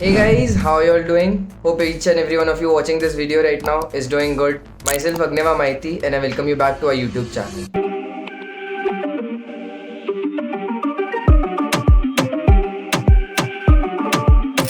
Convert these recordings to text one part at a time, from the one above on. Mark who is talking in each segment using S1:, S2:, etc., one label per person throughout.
S1: Hey guys, how are you all doing? Hope each and every one of you watching this video right now is doing good. Myself Agneva Maiti and I welcome you back to our YouTube channel.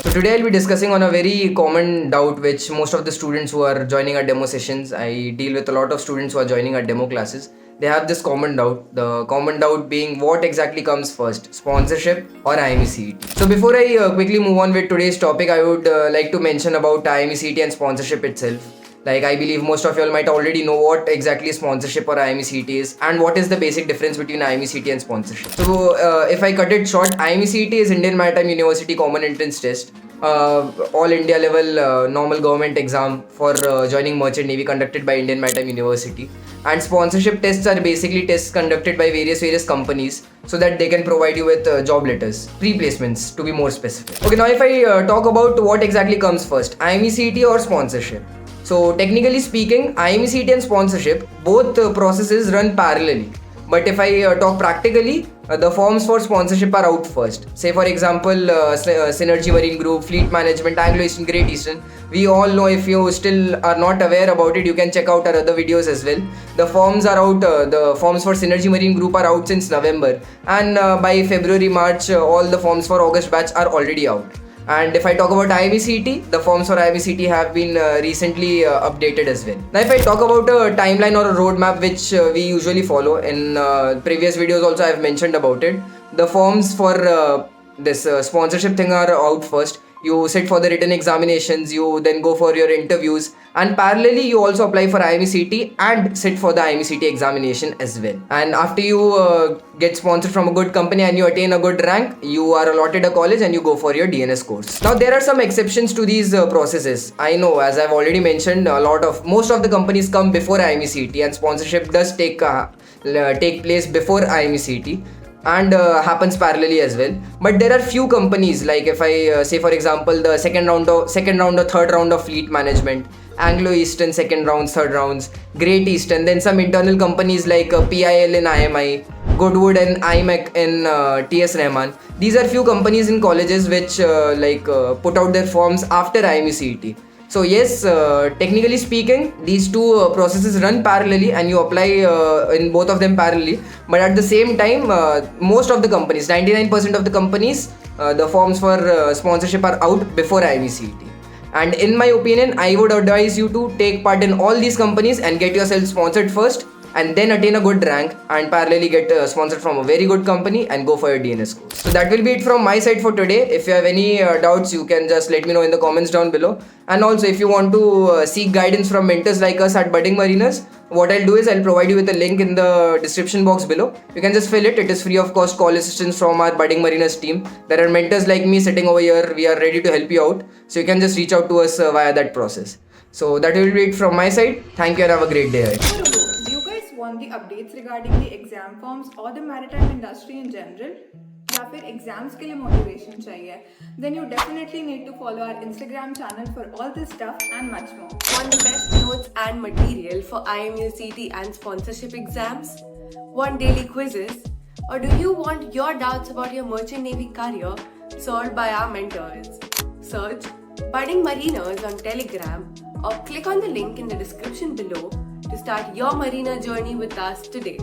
S1: So today I'll be discussing on a very common doubt which most of the students who are joining our demo sessions, I deal with a lot of students who are joining our demo classes. They have this common doubt. The common doubt being what exactly comes first, sponsorship or IMCET. So before I quickly move on with today's topic, I would like to mention about IMCET and sponsorship itself. Like I believe most of you all might already know what exactly sponsorship or IMCET is and what is the basic difference between IMCET and sponsorship. So if I cut it short, IMCET is Indian Maritime University Common Entrance Test, all India level normal government exam for joining Merchant Navy conducted by Indian Maritime University. And sponsorship tests are basically tests conducted by various companies so that they can provide you with job letters, pre-placements to be more specific. Okay, now if I talk about what exactly comes first, IMCET or sponsorship. So technically speaking, IMCET and sponsorship, both processes run parallelly. But if I talk practically, the forms for sponsorship are out first. Say for example, Synergy Marine Group, Fleet Management, Anglo Eastern, Great Eastern. We all know, if you still are not aware about it, you can check out our other videos as well. The forms are out, the forms for Synergy Marine Group are out since November. And by February, March, all the forms for August batch are already out. And if I talk about IMCET, the forms for IMCET have been recently updated as well. Now, if I talk about a timeline or a roadmap which we usually follow, in previous videos also I have mentioned about it. The forms for this sponsorship thing are out first. You sit for the written examinations, you then go for your interviews, and parallelly you also apply for IMCET and sit for the IMCET examination as well. And after you get sponsored from a good company and you attain a good rank, you are allotted a college and you go for your DNS course. Now there are some exceptions to these processes. I know, as I've already mentioned, most of the companies come before IMCET, and sponsorship does take place before IMCET and happens parallelly as well. But there are few companies, like if I say for example the second round or third round of Fleet Management, Anglo Eastern second rounds, third rounds, Great Eastern, then some internal companies like PIL in IMI, Goodwood and IMEC in TS Rahman. These are few companies in colleges which put out their forms after IMCET. So yes, technically speaking, these two processes run parallelly and you apply in both of them parallelly. But at the same time, most of the companies, 99% of the companies, the forms for sponsorship are out before IMCET. And in my opinion, I would advise you to take part in all these companies and get yourself sponsored first, and then attain a good rank and parallelly get sponsored from a very good company and go for your DNS course. So that will be it from my side for today. If you have any doubts, you can just let me know in the comments down below. And also, if you want to seek guidance from mentors like us at Budding Mariners, what I'll do is I'll provide you with a link in the description box below. You can just fill it. It is free of cost call assistance from our Budding Mariners team. There are mentors like me sitting over here. We are ready to help you out. So you can just reach out to us via that process. So that will be it from my side. Thank you and have a great day ahead.
S2: Want the updates regarding the exam forms or the maritime industry in general, या फिर exams के लिए motivation चाहिए, then you definitely need to follow our Instagram channel for all this stuff and much more.
S3: Want the best notes and material for IMUCT and sponsorship exams? Want daily quizzes? Or do you want your doubts about your merchant navy career solved by our mentors? Search Budding Mariners on Telegram or click on the link in the description below to start your marina journey with us today.